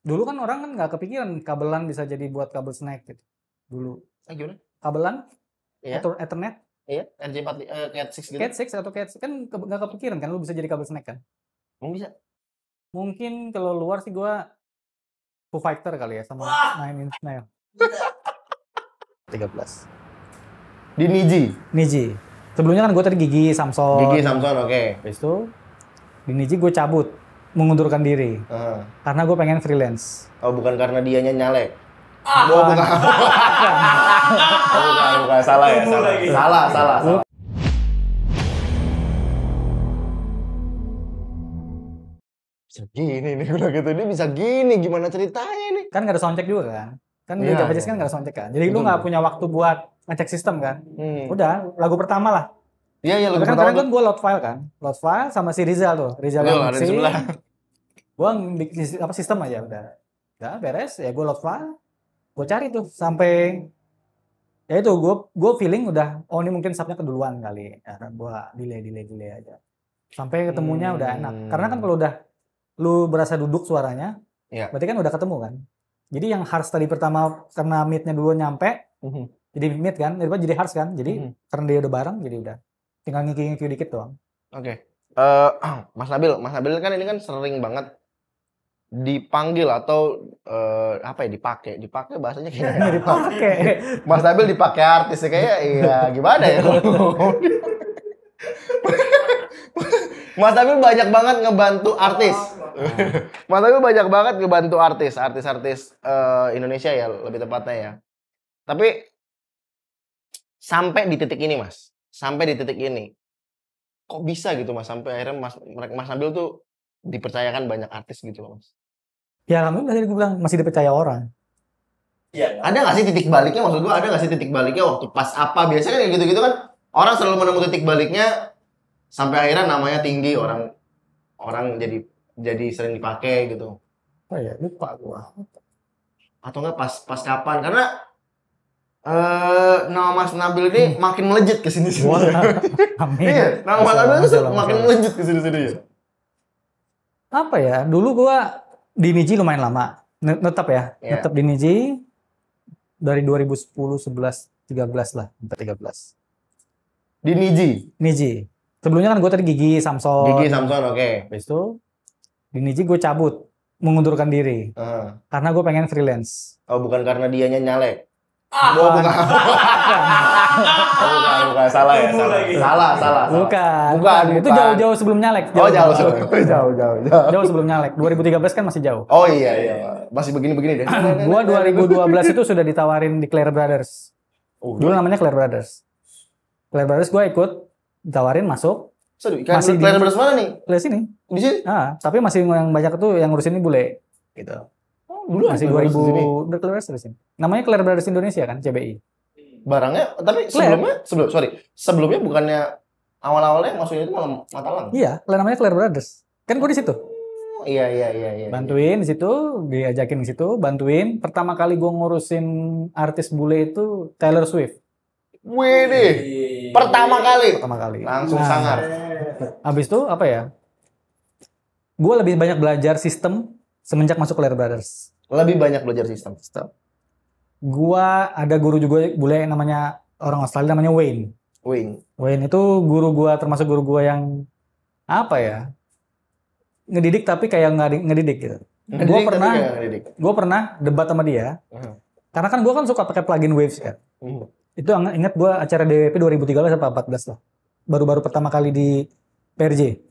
Dulu kan orang kan nggak kepikiran kabelan bisa jadi buat kabel snack gitu. Dulu. Gimana? Kabelan, Iya. Ethernet, Iya, RJ4 Cat6 gitu. Cat6 atau Cat kan nggak kepikiran kan lu bisa jadi kabel snack kan? Emang bisa? Mungkin kalau luar sih gua Foo Fighter kali ya sama Nine Inch Nails. 13. Di Niji. Niji. Sebelumnya kan gue tadi Gigi Samson. Gigi Samson, oke. Habis itu di Niji gue cabut, mengundurkan diri. Karena gue pengen freelance. Oh, bukan karena dianya nyalek. Oh, bukan. bukan. Salah ya, salah. Bisa gini nih udah gitu. Dia bisa gini, gimana ceritanya nih? Kan nggak ada soundcheck juga kan? Kan di Japanese kan nggak ada soundcheck kan? Jadi lu nggak punya waktu buat ngecek sistem kan? Udah, lagu pertama lah. Iya, lagu kan pertama. Kan gue load file kan? Load file sama si Rizal tuh. Rizal yang ada di sebelah. Gue bikin apa sistem aja udah. Udah beres, ya gue load file. Gue cari tuh sampai ya itu gue feeling udah ini mungkin subnya keduluan kali ya, gue delay aja sampai ketemunya udah enak karena kan kalau udah lu berasa duduk suaranya berarti kan udah ketemu kan jadi yang harsh tadi pertama karena mid-nya dulu nyampe jadi mid kan jadi harsh kan jadi karena dia udah bareng jadi udah tinggal ngiki dikit doang. Oke. Mas Nabil kan ini kan sering banget dipanggil atau apa ya dipakai bahasanya kayak dipakai. Mas Nabil dipakai artis kayak iya gimana ya Mas Nabil banyak banget ngebantu artis. Mas Nabil banyak banget ngebantu artis Indonesia ya lebih tepatnya ya. Tapi sampai di titik ini Mas, kok bisa gitu Mas sampai akhirnya Mas Nabil tuh dipercayakan banyak artis gitu Mas. Ya alhamdulillah tadi gue bilang masih dipercaya orang. Ya, ada nggak sih titik baliknya? Maksud gue ada nggak sih titik baliknya waktu pas apa? Biasanya kan gitu-gitu kan orang selalu menemukan titik baliknya sampai akhirnya namanya tinggi orang jadi sering dipakai gitu. Oh ya lupa gua. Atau nggak pas kapan? Karena nama Mas Nabil ini makin melejit ke sini-sini. Amin. Iya, nama Mas Nabil itu makin melejit ke sini-sini ya. Apa ya? Dulu gua di Niji lumayan lama. Netap ya. Netap di Niji dari 2010, 11, 13 lah. 13. Di Niji. Sebelumnya kan gue tadi Gigi Samson, oke. Habis itu di Niji gue cabut, mengundurkan diri. Karena gue pengen freelance. Oh, bukan karena dianya nyalek. Bukan. Salah ya, salah. Bukan. Itu jauh-jauh sebelum nyalek. Jauh sebelum nyalek. 2013 kan masih jauh. Oh iya. Masih begini-begini deh. Gua 2012 itu sudah ditawarin di Claire Brothers. Dulu namanya Claire Brothers. Claire Brothers gue ikut, ditawarin masuk. Masih Claire Brothers mana nih? Claire sini. Di sini? Tapi masih yang banyak itu yang ngurusin ini bule. Gitu. Dulu masih 2000 udah Claire Brothers sini. Namanya Claire Brothers Indonesia kan, CBI. Barangnya, tapi sebelumnya bukannya awal-awalnya maksudnya itu malah Matalang. Iya, namanya Claire Brothers. Kan gue di situ. Iya. Bantuin di situ, diajakin di situ, bantuin. Pertama kali gue ngurusin artis bule itu Taylor Swift. Wih, pertama kali. Langsung sangar. Habis itu apa ya? Gue lebih banyak belajar sistem semenjak masuk Claire Brothers. Lebih banyak belajar sistem. Gua ada guru juga bule namanya orang Australia namanya Wayne itu guru gua termasuk guru gua yang apa ya ngedidik tapi kayak nggak ngedidik gitu. Gua pernah debat sama dia karena kan gua kan suka pakai plugin Waves kan. Itu ingat gua acara DWP 2013 atau 14 lah. Baru-baru pertama kali di PRJ.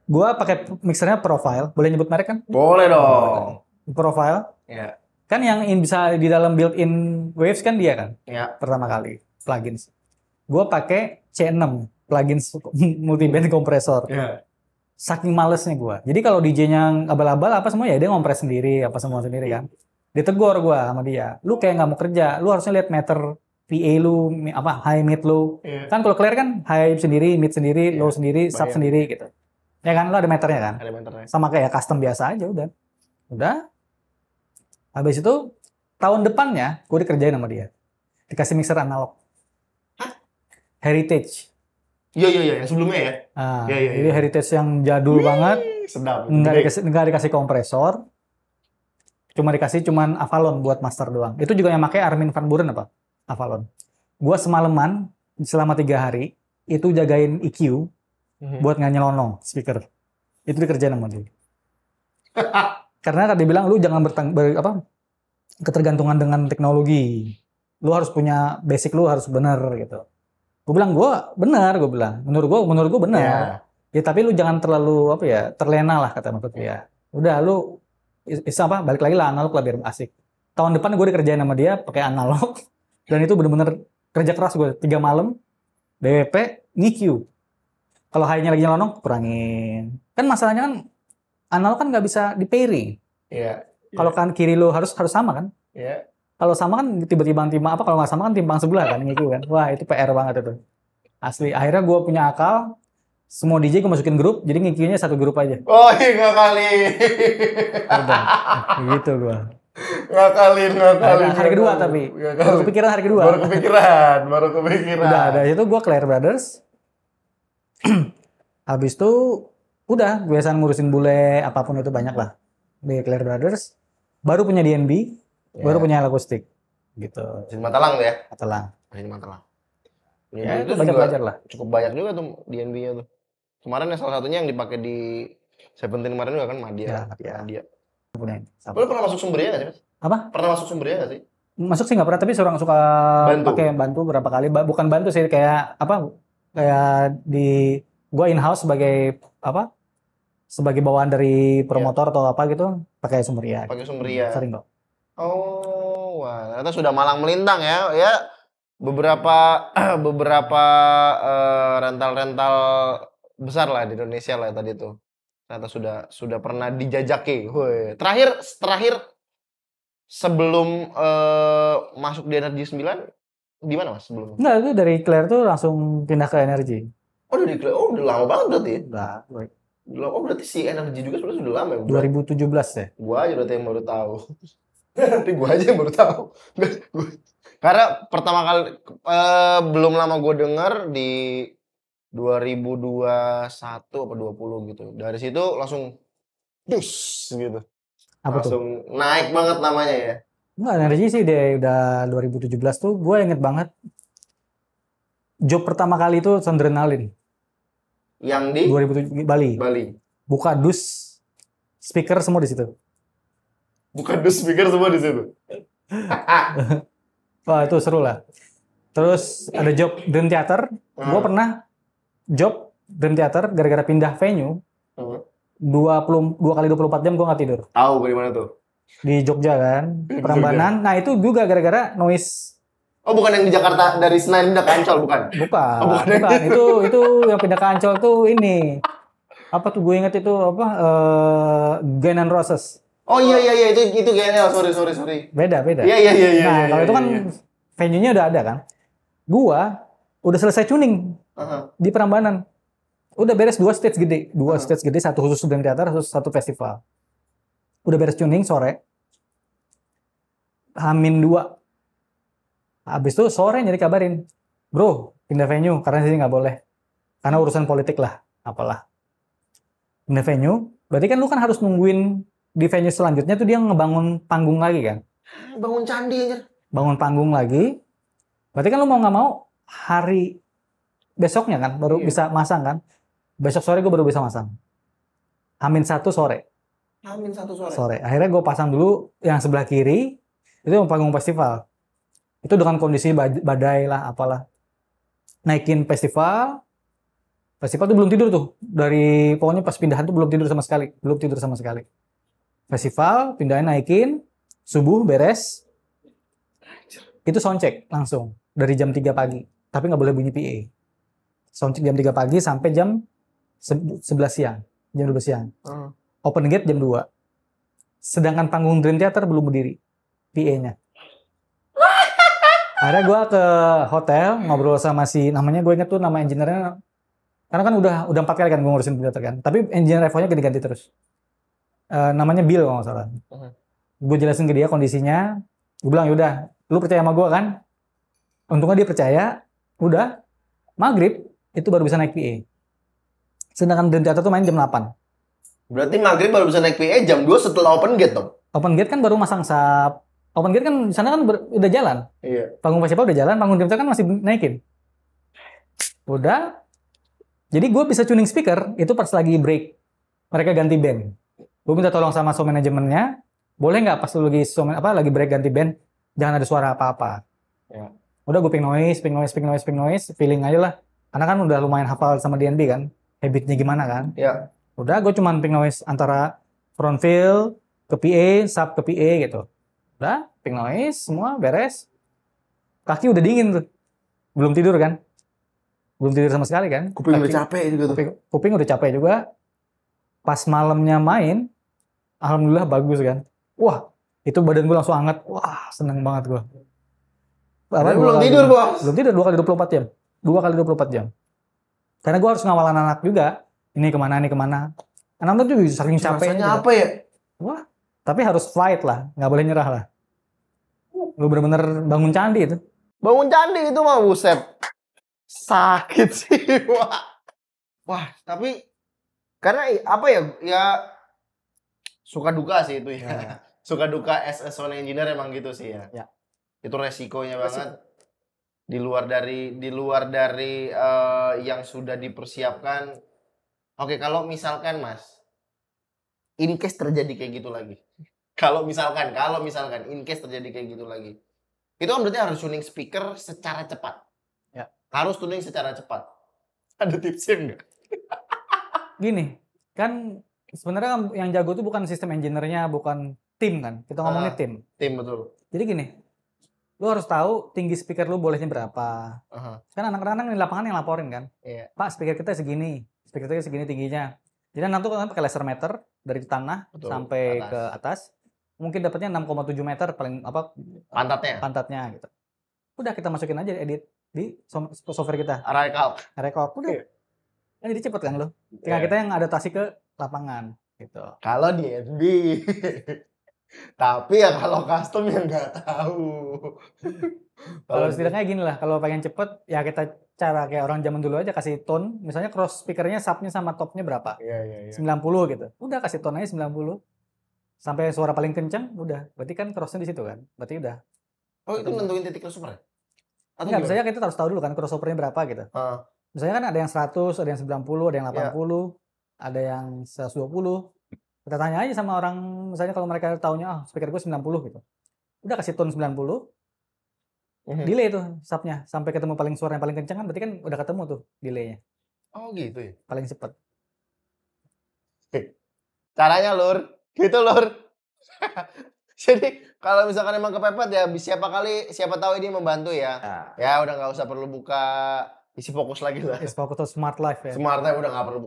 Gua pakai mixernya Profile, boleh nyebut merek kan? Boleh dong. Profile. Ya. Kan yang bisa di dalam built-in Waves kan dia kan? Ya. Pertama kali plugins. Gue pakai C6 plugins multiband kompresor. Ya. Saking malesnya gue. Jadi kalau DJ-nya abal-abal apa semua ya dia ngompres sendiri apa semua sendiri kan. Ditegur gue sama dia. Lu kayak nggak mau kerja. Lu harusnya lihat meter PA lu apa high mid lu. Yeah. Kan kalau Claire kan high sendiri, mid sendiri, low sendiri, sub sendiri gitu. Ya kan lu ada meternya kan? Ada meternya. Sama kayak custom biasa aja udah. Habis itu tahun depannya gue dikerjain sama dia. Dikasih mixer analog. Hah? Heritage. Iya, yang sebelumnya ya. Jadi Heritage yang jadul banget. Sedap. Nggak dikasih kompresor, cuman Avalon buat master doang. Itu juga yang pakai Armin van Buuren apa? Avalon. Gua semalaman selama 3 hari itu jagain EQ buat nggak nyelonong speaker. Itu dikerjain sama dia. Karena tadi bilang lu jangan ketergantungan dengan teknologi. Lu harus punya basic, lu harus bener gitu. Gue bilang gue bilang menurut gue benar. Ya tapi lu jangan terlalu terlena lah kata maksud dia. Udah lu balik lagi lah analog lah biar asik. Tahun depan gue dikerjain sama dia pakai analog dan itu bener-bener kerja keras gue 3 malam DWP nge-Q. Kalau high-nya lagi nyelonong kurangin. Kan masalahnya kan analog kan nggak bisa di pairing. Iya. Kalau kan kiri lu harus sama kan? Iya. Kalau sama kan tiba-tiba kalau nggak sama kan timbang sebelah kan gitu kan. Wah, itu PR banget itu. Asli. Akhirnya gue punya akal, semua DJ gue masukin grup, jadi ngikinya satu grup aja. Oh, iya nggak kali. Udah, gitu gue. Ngakalin. Hari kedua tapi. Baru kepikiran hari kedua. Baru kepikiran. Udah, dari itu gue Clair Brothers. Habis itu udah biasaan ngurusin bule, apapun itu banyak lah. Di Clair Brothers. Baru punya DNB. Baru punya akustik gitu. Di Matalang tuh ya? Di Matalang. Ya, itu banyak belajar lah. Cukup banyak juga tuh DNB-nya tuh. Kemarin ya salah satunya yang dipakai di Seventeen kemarin juga kan Madia. Dia. Lu pernah masuk Sumberia nggak sih, Mas? Apa? Pernah masuk Sumberia nggak sih? Masuk sih nggak pernah, tapi orang suka pakai bantu berapa kali. Bukan bantu sih, kayak gua in-house sebagai bawaan dari promotor atau apa gitu, pakai Sumberia. Sering kok. Oh, wah, ternyata sudah malang melintang ya. Ya, beberapa rental besar lah di Indonesia lah tadi tuh. Ternyata sudah pernah dijajaki. Woy. Terakhir sebelum masuk di Energy 9 di mana Mas sebelumnya? Enggak, itu dari Clair tuh langsung pindah ke Energy. Oh, dari Clair. Oh, udah lama banget berarti. Udah. Oh, berarti si Energy juga sebenarnya sudah lama ya? 2017 ya. Gua aja berarti yang baru tahu. Nanti gue aja yang baru tahu. Karena pertama kali belum lama gue denger di 2021 apa 20 gitu. Dari situ langsung dus gitu. Apa langsung tuh? Naik banget namanya ya. Enggak, Energy sih udah 2017 tuh gue inget banget. Job pertama kali itu Sondrenalin. Yang di 2007 Bali. Buka dus speaker semua di situ. Bukan dus speaker semua di situ. Wah, itu seru lah. Terus ada job Dream Theater. Gue pernah job Dream Theater gara-gara pindah venue. 22 kali 24 jam gue nggak tidur. Tahu di mana tuh? Di Jogja kan, Prambanan. Nah, itu juga gara-gara noise. Oh, bukan yang di Jakarta dari Senayan pindah ke Ancol, bukan? Bukan. Itu yang pindah ke Ancol tuh ini. Apa tuh gue inget itu Guns N' Roses. Oh iya itu GNL, sorry. Beda. Iya. Nah, kalau itu kan venue-nya udah ada kan. Gua udah selesai tuning di Prambanan. Udah beres 2 stage gede, satu khusus Dream Theater, satu festival. Udah beres tuning sore. H-2. Habis itu sore nyari kabarin. Bro, pindah venue karena sini nggak boleh. Karena urusan politik lah, apalah. Pindah venue, berarti kan lu kan harus nungguin di venue selanjutnya tuh dia ngebangun panggung lagi kan. Bangun candi aja. Bangun panggung lagi. Berarti kan lu mau nggak mau hari besoknya kan baru bisa masang kan. Besok sore gue baru bisa masang. H-1 sore. H-1 sore. Akhirnya gue pasang dulu yang sebelah kiri. Itu panggung festival. Itu dengan kondisi badai lah apalah. Naikin festival. Festival tuh belum tidur tuh. Dari pokoknya pas pindahan tuh belum tidur sama sekali. Festival, pindahin naikin, subuh beres, itu soundcheck langsung dari jam 3 pagi, tapi nggak boleh bunyi PA. Soundcheck jam 3 pagi sampai jam 11 siang, jam 12 siang. Open gate jam 2. Sedangkan panggung Dream Theater belum berdiri, PA-nya. Akhirnya gue ke hotel, ngobrol sama namanya gue inget tuh nama engineer-nya, karena kan udah 4 kali kan gue ngurusin Dream Theater kan, tapi engineer Evo-nya ganti-ganti terus. Namanya Bill kalau nggak salah. Gue jelasin ke dia kondisinya. Gue bilang, yaudah, lu percaya sama gue kan? Untungnya dia percaya. Udah, maghrib itu baru bisa naik PA. Sedangkan Dream Theater tuh main jam 8. Berarti maghrib baru bisa naik PA jam 2 setelah open gate dong? Open gate kan baru masang sub. Open gate kan di sana kan udah jalan. Iya. Panggung festival udah jalan, panggung Dream Theater kan masih naikin. Udah. Jadi gue bisa tuning speaker itu pas lagi break. Mereka ganti band. Gue minta tolong sama sound manajemennya, boleh nggak pas lu lagi break ganti band, jangan ada suara apa-apa. Ya. Udah gue ping noise, feeling aja lah. Karena kan udah lumayan hafal sama DNB kan, habitnya gimana kan. Ya. Udah gue cuman ping noise antara front fill ke PA, sub ke PA gitu. Udah, ping noise, semua beres. Kaki udah dingin tuh. Belum tidur kan? Belum tidur sama sekali kan? Kuping udah capek juga tuh. Kuping udah capek juga. Pas malamnya main, alhamdulillah bagus kan. Wah, itu badan gue langsung hangat. Wah, seneng banget gue. Belum tidur, Bos. Belum tidur 2 kali 24 jam. 2 kali 24 jam. Karena gue harus ngawal anak-anak juga. Ini kemana. Anak-anak tuh saking capeknya. Rasanya apa ya? Wah, tapi harus fight lah. Nggak boleh nyerah lah. Lu bener-bener bangun candi itu. Bangun candi itu mah buset. Sakit sih, wah, tapi karena apa ya? Ya suka duka sih itu ya. Suka duka as a sound engineer emang gitu sih ya. Ya. Itu resikonya banget. Di luar dari yang sudah dipersiapkan. Oke, kalau misalkan Mas, in case terjadi kayak gitu lagi. Kalau misalkan in case terjadi kayak gitu lagi. Itu kan berarti harus tuning speaker secara cepat. Ya. Harus tuning secara cepat. Ada tipsnya nggak? Gini, kan sebenarnya yang jago itu bukan sistem engineer-nya, bukan tim kan. Kita ngomongnya tim. Tim, betul. Jadi gini, lu harus tahu tinggi speaker lu bolehnya berapa. Kan anak-anak di lapangan yang laporin kan. Iya. Pak, speaker kita segini tingginya. Jadi nanti kan pakai laser meter dari tanah sampai ke atas. Mungkin dapatnya 6,7 meter paling pantatnya gitu. Udah kita masukin aja edit di software kita. Recalc. Udah. Kan jadi cepet kan lo. Tinggal kita yang adaptasi ke lapangan gitu. Kalau di NB. Tapi ya kalau custom ya nggak tahu. Kalau setidaknya gini lah, kalau pengen cepet ya kita cara kayak orang zaman dulu aja kasih tone, misalnya cross speakernya subnya sama topnya berapa? Iya. 90 gitu. Udah kasih tone aja 90. Sampai suara paling kencang, udah. Berarti kan crossnya di situ kan. Berarti udah. Oh, itu nentuin titik crossover ya? Enggak, misalnya kita harus tahu dulu kan crossovernya berapa gitu. Misalnya kan ada yang 100, ada yang 90, ada yang 80, ada yang 120. Kita tanya aja sama orang, misalnya kalau mereka taunya, speaker gue 90 gitu. Udah kasih tone 90, delay tuh subnya. Sampai ketemu suara yang paling kencang kan, berarti kan udah ketemu tuh delaynya. Oh gitu ya? Paling cepet. Caranya Lur, gitu Lur. Jadi kalau misalkan emang kepepet ya siapa tahu ini membantu ya. Ya udah nggak usah perlu buka isi fokus lagi lah. Isi fokus tuh Smart Life ya. Smart Life udah nggak perlu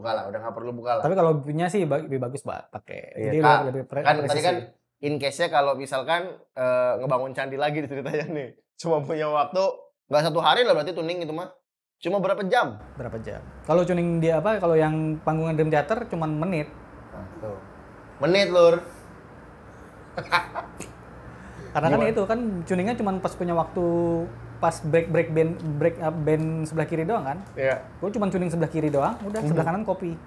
buka lah. Tapi kalau punya sih lebih bagus pakai. Iya, jadi lebih kan tadi kan in case-nya kalau misalkan ngebangun candi lagi ceritanya nih. Cuma punya waktu nggak 1 hari lah berarti tuning itu mah. Cuma berapa jam? Kalau tuning dia kalau yang panggungan Dream Theater cuma menit. Nah, tuh. Menit Lur. Karena kan itu kan tuningnya cuma pas punya waktu pas break band sebelah kiri doang kan. Iya. Gue cuma tuning sebelah kiri doang, udah sebelah kanan copy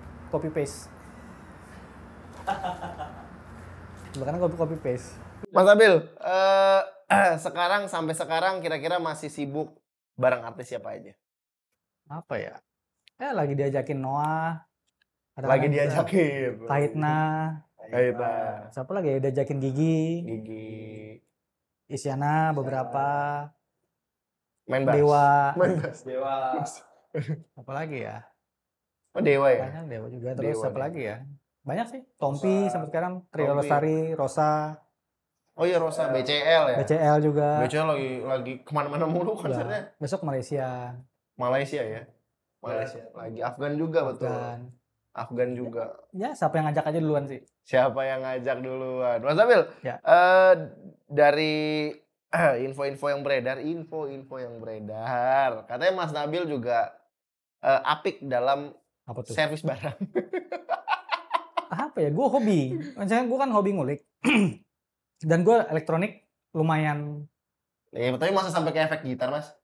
paste. Sebelah kanan copy paste. Mas Abil, sampai sekarang kira-kira masih sibuk bareng artis siapa aja? Apa ya? Lagi diajakin Noah. Lagi diajakin. Tahitna. Siapa lagi diajakin Gigi. Isyana beberapa. Main bass. Dewa. Apa lagi ya? Oh Dewa ya? Banyak Dewa juga. Terus apa lagi ya? Banyak sih. Tompi sampai sekarang. Trio Lestari, Rosa. Oh iya Rosa, BCL ya? BCL juga. BCL lagi kemana-mana mulu konsernya. Besok Malaysia ya? Malaysia. Lagi Afgan juga betul. Afgan juga. Ya, siapa yang ngajak aja duluan sih. Mas Abil, ya. Dari info-info yang beredar, katanya Mas Nabil juga apik dalam servis barang. Apa ya? Gue hobi. Misalnya gue kan hobi ngulik. Dan gue elektronik lumayan. Tapi masa sampai ke efek gitar, Mas?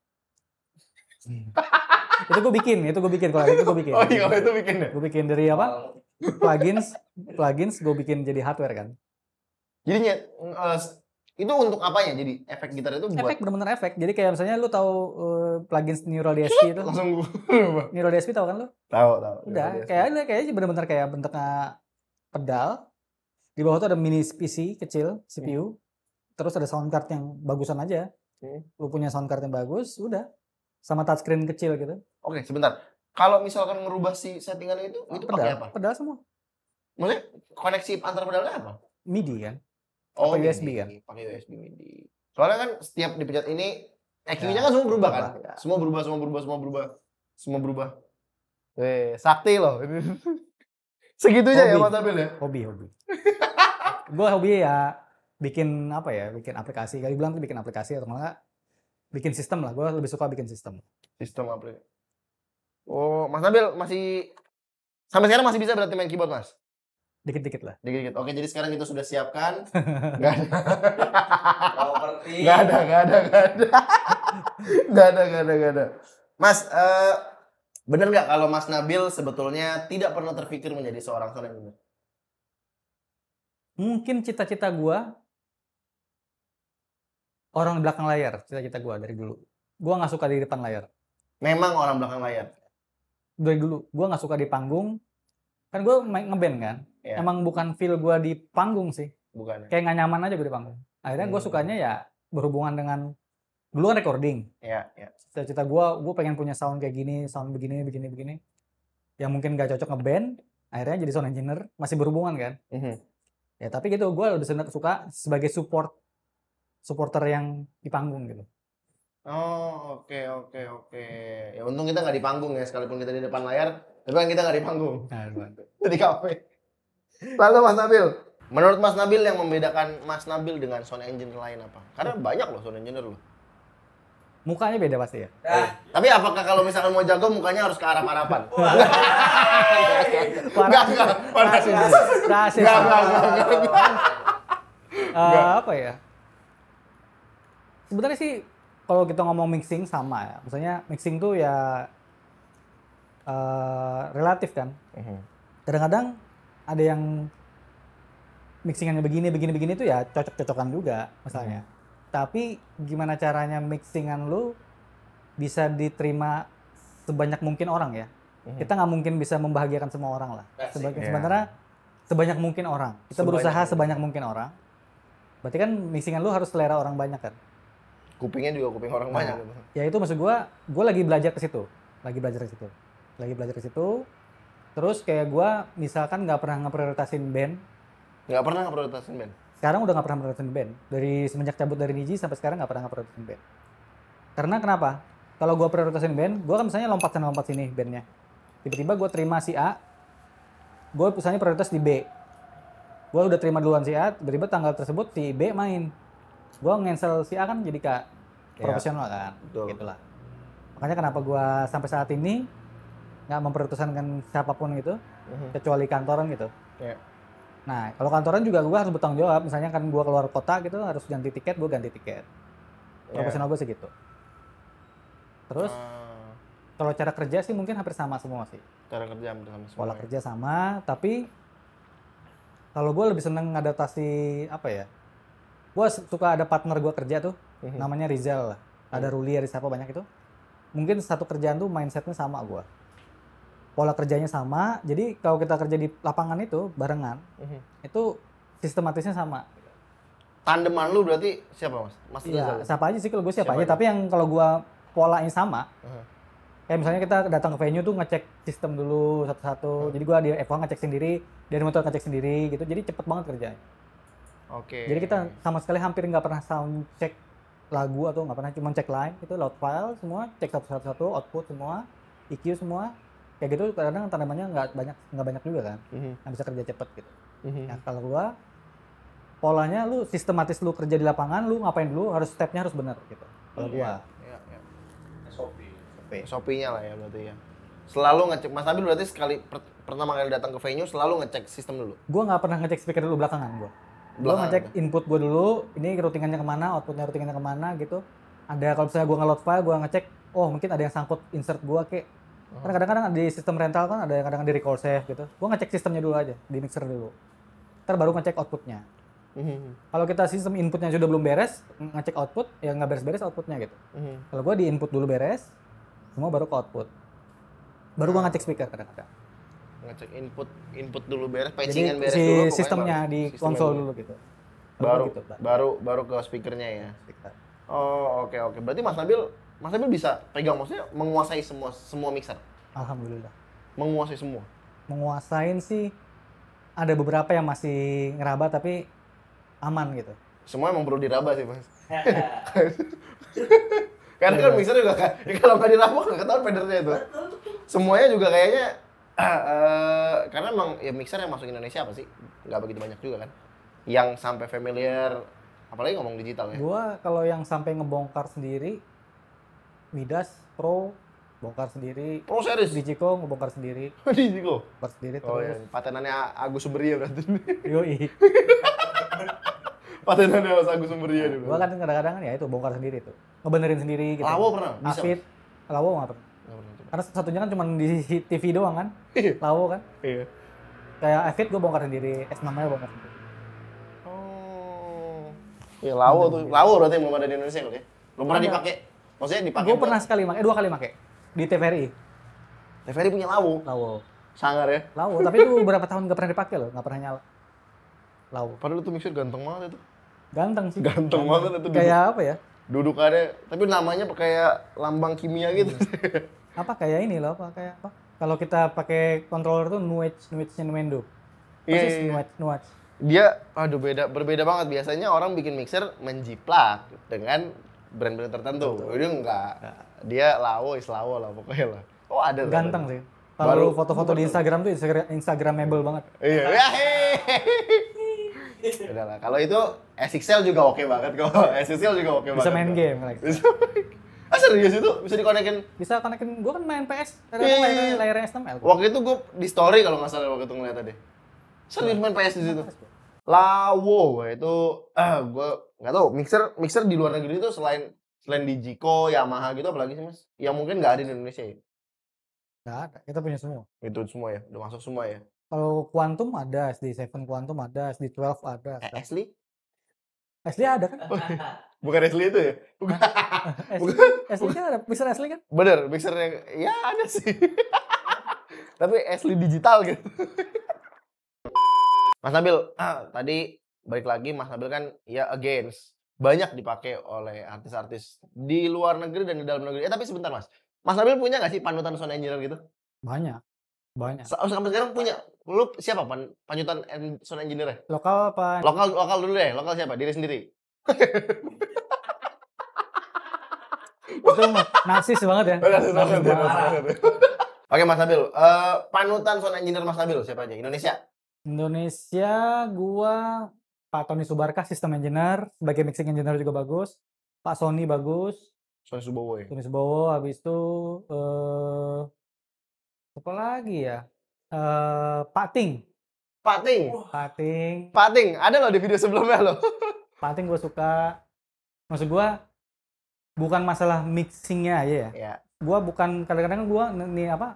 Itu gue bikin kalau itu gue bikin. Oh iya, itu bikin ya? Gue bikin dari apa? plugins gue bikin jadi hardware kan. Jadinya itu untuk apanya? Jadi efek gitar itu buat Efek bener-bener efek. Jadi kayak misalnya lu tahu plugins Neural DSP itu. langsung Neural DSP tahu kan lu? tahu. Udah, kayaknya bener-bener kayak bentuknya pedal. Di bawah tuh ada mini PC kecil, CPU. Terus ada sound card yang bagusan aja. Lu punya sound card yang bagus, udah. Sama touchscreen kecil gitu. Oke, sebentar. Kalau misalkan ngerubah si settingan itu pakai apa? Pedal semua. Maksudnya koneksi antar pedalnya apa? MIDI kan. Oh, Pakai USB kan? Pakai USB MIDI. Soalnya kan setiap dipencet ini EQ-nya kan semua berubah kan? Ya. Semua berubah. Sakti loh. Segitunya ya Mas Abil ya? Hobi. Gue hobi ya bikin apa ya? Bikin aplikasi. Kali bilang tuh bikin aplikasi atau malah bikin sistem lah. Gue lebih suka bikin sistem. Sistem aplikasi. Oh, Mas Abil masih sampai sekarang masih bisa berarti main keyboard, Mas? Dikit-dikit lah. Dikit-dikit. Oke, jadi sekarang kita sudah siapkan. Enggak ada. Properti. Enggak ada. Mas, bener nggak kalau Mas Nabil sebetulnya tidak pernah terpikir menjadi seorang sound engineer? Mungkin cita-cita gue orang di belakang layar. Cita-cita gue dari dulu. Gue nggak suka di depan layar. Memang orang belakang layar. Dari dulu. Gue nggak suka di panggung. Kan gue ngeband kan. Ya. Emang bukan feel gue di panggung sih. Bukan. Kayak nggak nyaman aja gue di panggung. Akhirnya gue sukanya ya berhubungan dengan dulu kan recording. Ya. Cita-cita gue pengen punya sound kayak gini, sound begini. Yang mungkin gak cocok ngeband, akhirnya jadi sound engineer, masih berhubungan kan. Ya tapi gitu, gue lebih suka sebagai supporter yang di panggung gitu. Oh, oke. Ya untung kita nggak di panggung ya, sekalipun kita di depan layar, tapi kan kita nggak di panggung. Di kafe. Lalu Mas Nabil, menurut Mas Nabil yang membedakan Mas Nabil dengan sound engineer lain apa? Karena banyak loh sound engineer loh. Mukanya beda pasti ya. Tapi apakah kalau misalkan mau jago mukanya harus ke arah-harapan? Rasis. Apa ya? Sebenarnya sih kalau kita ngomong mixing sama ya. Misalnya mixing tuh ya relatif kan. Kadang-kadang ada yang mixingannya begini tuh ya cocok-cocokan juga misalnya. Tapi gimana caranya mixingan lu bisa diterima sebanyak mungkin orang ya. Kita nggak mungkin bisa membahagiakan semua orang lah. Sebenarnya sebanyak mungkin orang. Kita berusaha sebanyak mungkin orang. Berarti kan mixingan lu harus selera orang banyak kan. Kupingnya juga kuping orang banyak. Ya itu maksud gue lagi belajar ke situ. Lagi belajar ke situ. Terus kayak gue misalkan nggak pernah ngeprioritasin band. Nggak pernah ngeprioritasin band? Sekarang udah nggak pernah ngeprioritasin band. Dari semenjak cabut dari Niji sampai sekarang nggak pernah ngeprioritasin band. Karena kenapa? Kalau gue prioritasin band, gue kan misalnya lompat sini bandnya. Tiba-tiba gue terima si A, gue misalnya prioritas di B. Gue udah terima duluan si A, tiba-tiba tanggal tersebut si B main. Gue ngensel si A kan jadi kayak profesional kan, gitulah. Makanya kenapa gue sampai saat ini nggak memprioritaskan siapapun gitu, kecuali kantoran gitu. Nah, kalau kantoran juga gue harus bertanggung jawab. Misalnya kan gue keluar kota gitu, harus ganti tiket, gue ganti tiket. Profesional gue segitu. Terus, kalau cara kerja sih mungkin hampir sama semua sih. Cara kerja hampir sama semua. Pola kerja sama, tapi kalau gue lebih seneng adaptasi apa ya? Gue suka ada partner gue kerja tuh, namanya Rizal lah. Ada Ruli, ada siapa banyak itu. Mungkin satu kerjaan tuh mindsetnya sama gue. Pola kerjanya sama, jadi kalau kita kerja di lapangan itu barengan, itu sistematisnya sama. Tandeman lu berarti siapa Mas? Iya, siapa aja sih kalau gue siapa aja. Tapi yang kalau gue polanya sama, kayak misalnya kita datang ke venue tuh ngecek sistem dulu satu-satu. Jadi gue di F1 ngecek sendiri, dari motor ngecek sendiri gitu. Jadi cepet banget kerjanya. Oke. Jadi kita sama sekali hampir nggak pernah sound check lagu atau nggak pernah, cuma cek line itu loud file semua, cek satu-satu, output semua, EQ semua. Kayak gitu kadang tandemannya nggak banyak juga kan, nggak bisa kerja cepet gitu. Nah kalau gua polanya lu sistematis, lu kerja di lapangan, lu ngapain dulu, harus stepnya harus benar gitu. Kalau gua. SOP-nya lah ya berarti ya. Selalu ngecek. Mas Nabil berarti pertama kali datang ke venue selalu ngecek sistem dulu. Gua nggak pernah ngecek speaker dulu belakangan gua. Gua ngecek input gua dulu, ini routingannya kemana, outputnya routingannya kemana gitu. Ada kalau misalnya gua nge-load file, gua ngecek, oh mungkin ada yang sangkut insert gua kayak Kan kadang-kadang di sistem rental kan ada yang kadang di recall save gitu. Gue ngecek sistemnya dulu aja, di mixer dulu. Ntar baru ngecek outputnya. Kalau kita sistem inputnya sudah belum beres, ngecek output, ya nggak beres-beres outputnya gitu. Kalau gue di input dulu beres, semua baru ke output. Baru gue ngecek speaker kadang-kadang. Ngecek input dulu beres, Jadi patchingan beres si dulu. Pokoknya sistemnya baru- di sistemnya konsol dulu. dulu gitu. Baru gitu, Pak. baru ke speakernya ya. Speaker. Oh, oke. Berarti Mas Nabil bisa pegang, maksudnya menguasai semua mixer. Alhamdulillah. Menguasai semua. Menguasain sih ada beberapa yang masih ngeraba tapi aman gitu. Semua emang perlu diraba sih, Mas. Karena kan mixer juga kalau nggak diraba nggak ketahuan federnya itu. Semuanya juga kayaknya karena emang ya mixer yang masuk Indonesia apa sih? Nggak begitu banyak juga kan. Yang sampai familiar, apalagi ngomong digital ya. Gua kalau yang sampai ngebongkar sendiri, Midas Pro bongkar sendiri, Oh, serius? Digico ngebongkar sendiri, Di Zico. bongkar sendiri Oh terus. ya, patenannya Agus Sumberia berarti. Yoi. Patenannya Mas Agus Sumberia nih. Gua kan kadang-kadang kan ya itu bongkar sendiri tuh, ngebenerin sendiri gitu. Lawo pernah? Bisa, Afid, Lawo nggak pernah. Nggak pernah coba. Karena satunya kan cuma di TV doang kan, Lawo kan. Iya. Kayak Afid gua bongkar sendiri, S6-nya bongkar sendiri. Oh. Ya Lawo berarti yang belum ada di Indonesia kali ya. Belum pernah Ada. dipakai. Maksudnya dipakai. Gua pernah sekali pakai, 2 kali pakai di TVRI. TVRI punya Lawo. Lawo. Sangar ya. Lawo, tapi itu beberapa tahun nggak pernah dipakai loh, nggak pernah nyala. Lawo. Padahal itu mixer ganteng banget itu. Ganteng sih. Ganteng banget itu. Kayak apa ya? Dudukannya, tapi namanya kayak lambang kimia gitu. Apa kayak ini loh, apa kayak apa? Kalau kita pakai controller tuh Nuage-nya Nuendo. Iya, Persis iya. Nuage. Dia berbeda banget. Biasanya orang bikin mixer menjiplak dengan brand-brand tertentu. Dia enggak. Dia Lawo lah pokoknya lah. Oh, ada. Ganteng sih. Baru- Kalau foto-foto di Instagram tuh Instagramable banget. Iya. Ya, udah lah. Kalau itu SXL juga oke banget kok. SXL juga oke banget. Bisa main kok. game. Like. Bisa. Ah, serius itu bisa dikonekin. Bisa konekin, gue kan main PS, Iya. layarnya HTML. Waktu itu gue di story kalau nggak salah waktu itu ngeliat tadi. Serius main PS di situ. Lawo itu gue nggak tahu mixer di luar negeri itu selain Digico, Yamaha gitu apalagi sih Mas? Yang mungkin nggak ada di Indonesia ya. Nggak ada, kita punya semua. Itu semua ya, udah masuk semua ya. Kalau Quantum ada, SD7 Quantum ada, SD12 ada. Asli? Asli ada kan? Bukan Asli itu ya? Bukan. Asli kan ada, mixer asli kan? Bener, mixer yang ya ada sih. Tapi Asli digital gitu. Mas Nabil, tadi balik lagi Mas Nabil kan ya against banyak dipakai oleh artis-artis di luar negeri dan di dalam negeri. Tapi sebentar Mas Nabil punya nggak sih panutan sound engineer gitu? Banyak. Sampai sekarang punya. Lu siapa panutan sound engineer-nya? Lokal apa? Lokal dulu deh. Lokal siapa? Diri sendiri. Itu narsis banget ya. Narsis banget. Oke Mas Nabil, panutan sound engineer Mas Nabil siapa aja? Indonesia, gua Pak Tony Subarkah, sistem engineer, sebagai mixing engineer juga bagus. Pak Sony bagus, Sony Subowo ya? Tony Subowo, habis itu apa lagi ya? Pak Ting. Pak Ting, ada loh di video sebelumnya loh. Pak Ting gue suka. Maksud gua bukan masalah mixingnya aja ya. Ya. Gua bukan, kadang-kadang gua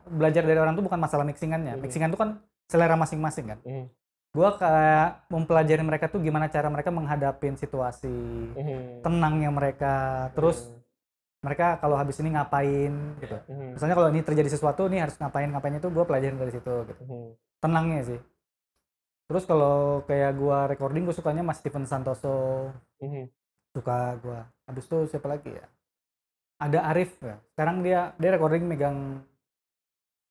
belajar dari orang tuh bukan masalah mixingannya. Mixingan tuh kan selera masing-masing kan. Gua kayak mempelajari mereka tuh gimana cara mereka menghadapin situasi, tenangnya mereka, terus mereka kalau habis ini ngapain gitu. Misalnya kalau ini terjadi sesuatu nih harus ngapain itu gua pelajarin dari situ gitu. Tenangnya sih. Terus kalau kayak gua recording, gua sukanya Mas Steven Santoso. Suka gua. Habis itu siapa lagi ya? Ada Arif ya. Sekarang dia recording megang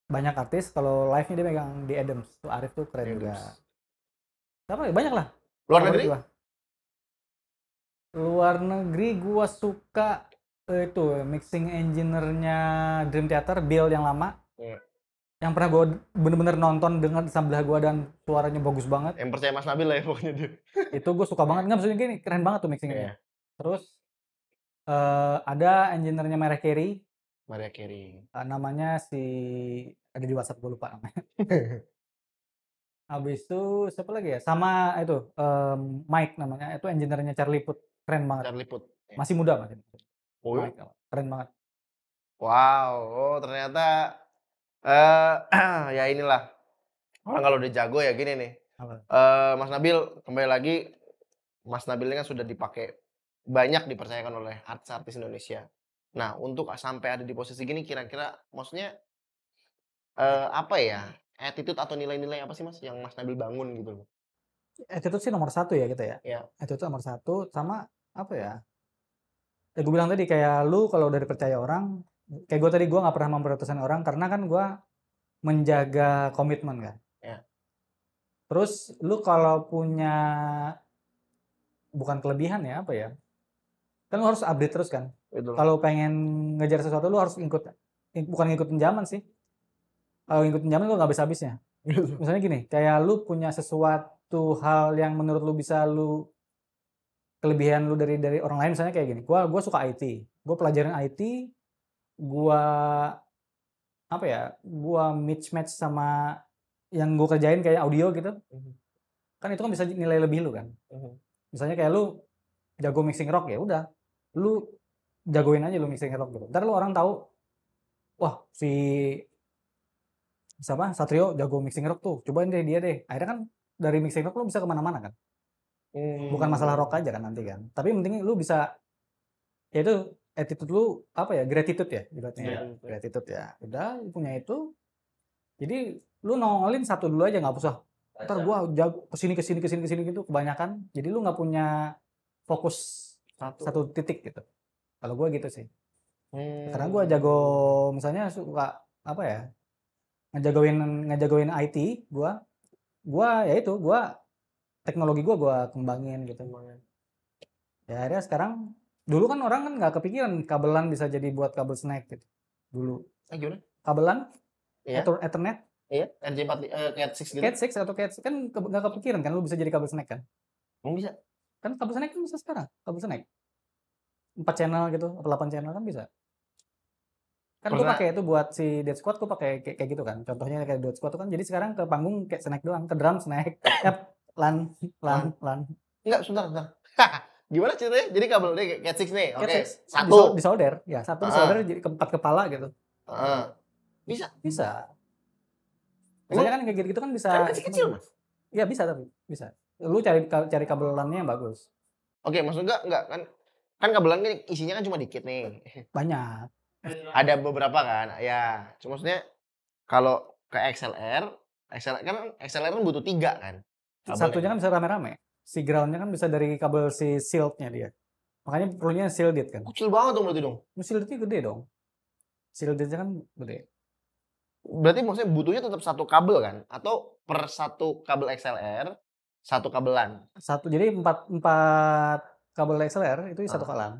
banyak artis. Kalau live-nya dia megang di Adams. Tuh Arif tuh keren juga. Siapa ya? Banyak lah. Luar negeri? Luar negeri gua suka itu mixing engineer-nya Dream Theater, Bill yang lama. Yang pernah gua bener-bener nonton dengan sebelah gua dan suaranya bagus banget. Yang percaya Mas Nabil lah ya pokoknya dia. Itu gua suka banget. Nggak, maksudnya gini, keren banget tuh mixingnya. Terus ada engineer-nya Mariah Carey. Namanya ada di WhatsApp, gue lupa namanya. Habis itu siapa lagi ya? Sama itu Mike namanya. Itu engineer-nya Charlie Puth. Keren banget. Charlie Puth. Masih muda masih. Oh, Mike, keren banget. wow, ternyata Ya inilah. Orang kalau udah jago ya gini nih. Apa? Mas Nabil kembali lagi. Mas Nabil ini kan sudah dipakai banyak dipercayakan oleh artis-artis Indonesia. Nah, untuk sampai ada di posisi gini kira-kira maksudnya apa ya? Attitude atau nilai-nilai apa sih Mas yang Mas Nabil bangun gitu loh? Attitude sih nomor 1 ya kita ya. Ya. Attitude nomor 1 sama apa ya? Ya gue bilang tadi kayak lu kalau udah dipercaya orang, kayak gue tadi gue nggak pernah memprioritaskan orang karena kan gue menjaga komitmen kan. Ya. Terus lu kalau punya bukan kelebihan ya apa ya? Kan lu harus update terus kan. Betul. Kalau pengen ngejar sesuatu lu harus bukan ngikutin zaman sih. Kalau ngikutin zaman lu nggak habis-habisnya. Misalnya gini, kayak lu punya sesuatu hal yang menurut lu bisa lu kelebihan lu dari orang lain misalnya kayak gini. Gua suka IT. Gua pelajarin IT, gua apa ya? Gua match sama yang gua kerjain kayak audio gitu. Kan itu kan bisa nilai lebih lu kan. Misalnya kayak lu jago mixing rock ya udah. Lu jagoin aja lu mixing rock gitu. Ntar lu orang tahu, wah si siapa Satrio jago mixing rock tuh, cobain deh dia deh. Akhirnya kan dari mixing rock lu bisa kemana-mana kan. Bukan masalah rock aja kan nanti kan. Tapi yang penting lu bisa, ya itu attitude lu apa ya, gratitude ya ibaratnya. Iya. Gratitude ya. Udah lu punya itu. Jadi lu nongolin satu dulu aja nggak usah. Ntar gua jago kesini gitu kebanyakan. Jadi lu nggak punya fokus satu titik gitu. Kalau gua gitu sih. Karena gua jago misalnya suka apa ya, ngejagoin IT gua ya itu gua teknologi gua kembangin gitu. Ya akhirnya sekarang dulu kan orang kan nggak kepikiran kabelan bisa jadi buat kabel snack gitu dulu. Gimana? Kabelan Iya. Ethernet Iya, RJ4 Cat6 gitu. Cat 6 atau Cat kan nggak kepikiran kan lu bisa jadi kabel snack kan. Bisa. Kan kabel snack kan bisa sekarang, kabel snack 4 channel gitu, atau 8 channel kan bisa. Kan gue pakai itu buat si Dead Squad, gue pakai kayak gitu kan. Contohnya kayak Dead Squad tuh kan jadi sekarang ke panggung kayak snack doang, ke drum snack, lan. Enggak, sebentar. Gimana ceritanya? Jadi kabel dia kayak Cat6 nih. Oke. Cat 6 Satu. disolder, ya satu disolder jadi ke 4 kepala gitu. Bisa. Bisa. Misalnya kan kayak gitu kan bisa. Kan kecil-kecil, Mas. Iya bisa tapi bisa. Lu cari kabel LAN-nya yang bagus. Oke, maksudnya enggak kan kabelan kan isinya kan cuma dikit nih. Banyak. Ada beberapa kan. Ya, cuma maksudnya kalau ke XLR kan butuh 3 kan. Satunya kan bisa rame-rame. Si ground-nya kan bisa dari kabel si shield-nya dia. Makanya perlunya shielded kan. Kecil banget dong berarti dong. Shielded-nya gede dong. Shielded-nya kan gede. Berarti maksudnya butuhnya tetap satu kabel kan? Atau per satu kabel XLR, satu kabelan? Jadi empat kabel XLR itu satu kabelan.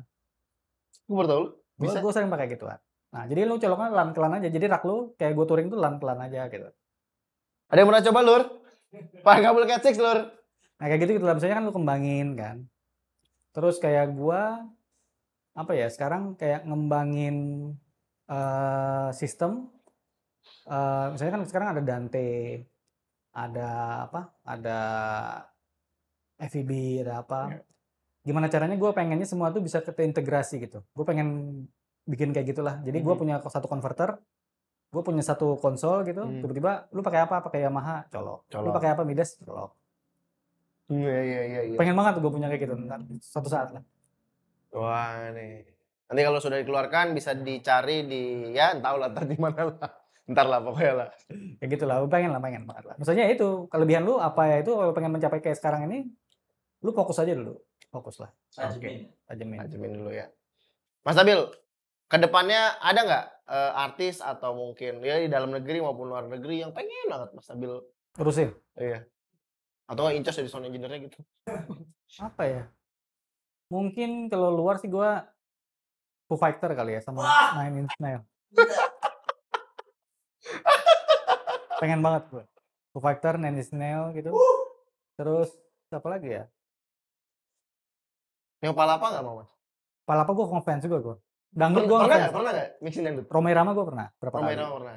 Gue baru tahu. Bisa. Gue sering pakai gituan. Nah, jadi lu coloknya LAN ke LAN aja. Jadi rak lu kayak gue touring tuh LAN ke LAN aja gitu. Ada yang pernah coba, Lur? Pakai kabel Cat6, Lur. Nah, kayak gitu lah. Misalnya kan lu kembangin kan. Terus kayak gua apa ya, sekarang kayak ngembangin sistem. Misalnya kan sekarang ada Dante, ada apa? Ada FEB, ada apa? Gimana caranya gue pengennya semua tuh bisa terintegrasi gitu. Gue pengen bikin kayak gitulah. Jadi gue punya satu converter, gue punya satu konsol gitu. Tiba-tiba lu pakai apa? Pakai Yamaha, colok. Lu pakai apa? Midas, colok. Iya. Pengen banget gue punya kayak gitu ntar suatu saat lah. Wah nih. Nanti kalau sudah dikeluarkan bisa dicari di ya entah lah ntar di mana lah. Ntar lah pokoknya lah. Kayak gitu lah, pengen banget lah. Maksudnya itu kelebihan lu apa ya itu kalau pengen mencapai kayak sekarang ini, lu fokus aja dulu. Fokus lah. Tajemin dulu ya. Mas Nabil, kedepannya ada nggak artis atau mungkin ya di dalam negeri maupun luar negeri yang pengen banget Mas Nabil urusin? Iya. Atau incas jadi sound engineer-nya gitu? Apa ya? Mungkin kalau luar sih gue Foo Fighter kali ya sama Nine Inch Nails. Pengen banget gue. Foo Fighter, Nine Inch Nails gitu. Terus apa lagi ya? Neo Palapa nggak mau Mas? Palapa gue ngefans juga gue. Dangdut gue ngefans. Pernah nggak mixing dangdut? Romai Rama gue pernah. Berapa Romai kali? Rama pernah.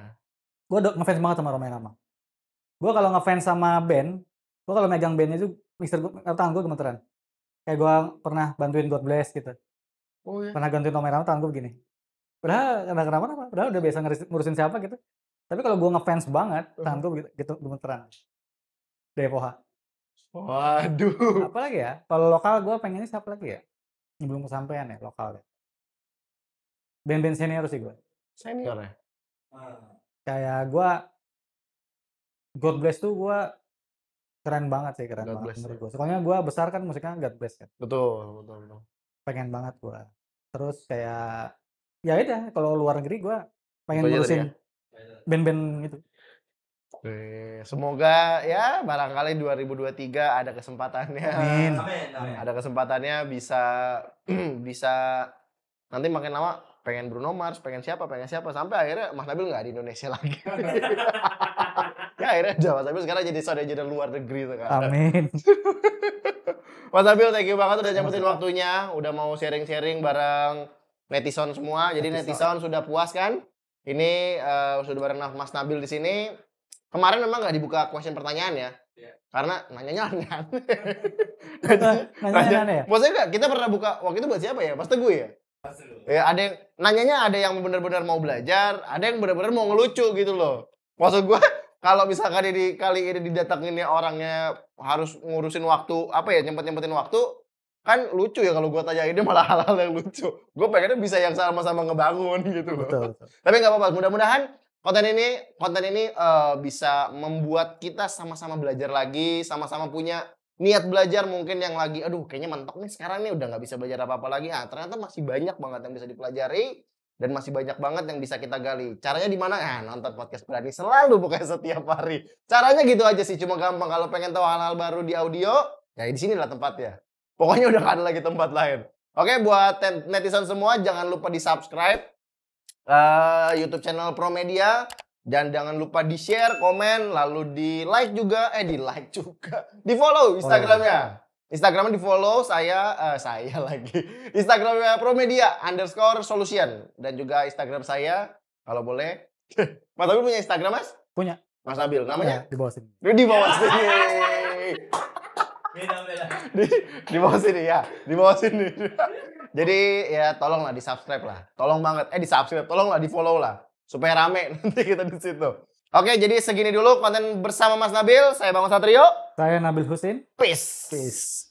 Gue ngefans banget sama Romai Rama. Gue kalau ngefans sama band, gue kalau megang bandnya itu mixer gue, tangan gue gemeteran. Kayak gue pernah bantuin God Bless gitu. Oh iya. Pernah gantuin Romai Rama, tangan gue begini. Padahal nggak kenapa-napa. Padahal udah biasa ngurusin siapa gitu. Tapi kalau gue ngefans banget, tangan gue gitu gemeteran. Depoha. Waduh. Apalagi ya? Kalau lokal gue pengennya siapa lagi ya? Yang belum kesampaian ya lokal ya. Band-band senior sih gue. Senior ya. Kayak gue God Bless tuh gue keren banget sih, keren God banget Bless, menurut ya. gue. Soalnya gue besar kan musiknya God Bless kan. Betul. Pengen banget gue. Terus kayak ya udah kalau luar negeri gue pengen Itu aja tadi ngurusin band-band gitu. Semoga ya barangkali 2023 ada kesempatannya. Amin. Ada kesempatannya bisa bisa nanti makin lama pengen Bruno Mars, pengen siapa sampai akhirnya Mas Nabil nggak di Indonesia lagi. Ya akhirnya Mas Nabil sekarang jadi saudara luar negeri sekarang. Amin. Mas Nabil, thank you banget udah nyempetin waktunya, udah mau sharing-sharing bareng netizen semua. Jadi netizen sudah puas kan? Ini sudah bareng Mas Nabil di sini. Kemarin memang nggak dibuka question pertanyaan ya, karena nanyanya aneh. Nanya ya? Maksudnya kita pernah buka waktu itu buat siapa ya? Pas Teguh ya? Ya ada yang nanyanya, ada yang benar-benar mau belajar, ada yang benar-benar mau ngelucu gitu loh. Maksud gue kalau misalkan kali ini didatanginnya orangnya harus ngurusin waktu nyempetin waktu, kan lucu ya kalau gue tanyain dia malah hal-hal yang lucu. Gue pengennya bisa yang sama-sama ngebangun gitu loh. Betul. Tapi nggak apa-apa, mudah-mudahan konten ini bisa membuat kita sama-sama belajar lagi, sama-sama punya niat belajar. Mungkin yang lagi aduh kayaknya mentok nih sekarang nih, udah nggak bisa belajar apa-apa lagi. Ternyata masih banyak banget yang bisa dipelajari dan masih banyak banget yang bisa kita gali. Caranya di mana? Nonton podcast Berani selalu, pokoknya setiap hari. Caranya gitu aja sih, cuma gampang. Kalau pengen tahu hal-hal baru di audio, ya di sinilah tempatnya. Pokoknya udah gak ada lagi tempat lain. Oke, buat netizen semua jangan lupa di-subscribe YouTube channel Promedia, dan jangan lupa di-share, komen, lalu di-like juga, di-follow Instagramnya. Instagramnya di-follow saya lagi. Instagramnya Promedia _solution, dan juga Instagram saya kalau boleh. Mas Nabil punya Instagram, Mas? Punya. Mas Nabil, namanya? Ya, di bawah sini. Di bawah sini. Di bawah sini ya, di bawah sini. Jadi ya tolonglah di-subscribe lah. Tolong banget. Di-subscribe, tolonglah di-follow lah supaya rame nanti kita di situ. Oke, jadi segini dulu konten bersama Mas Nabil. Saya Bang Satrio. Saya Nabil Husin. Peace. Peace.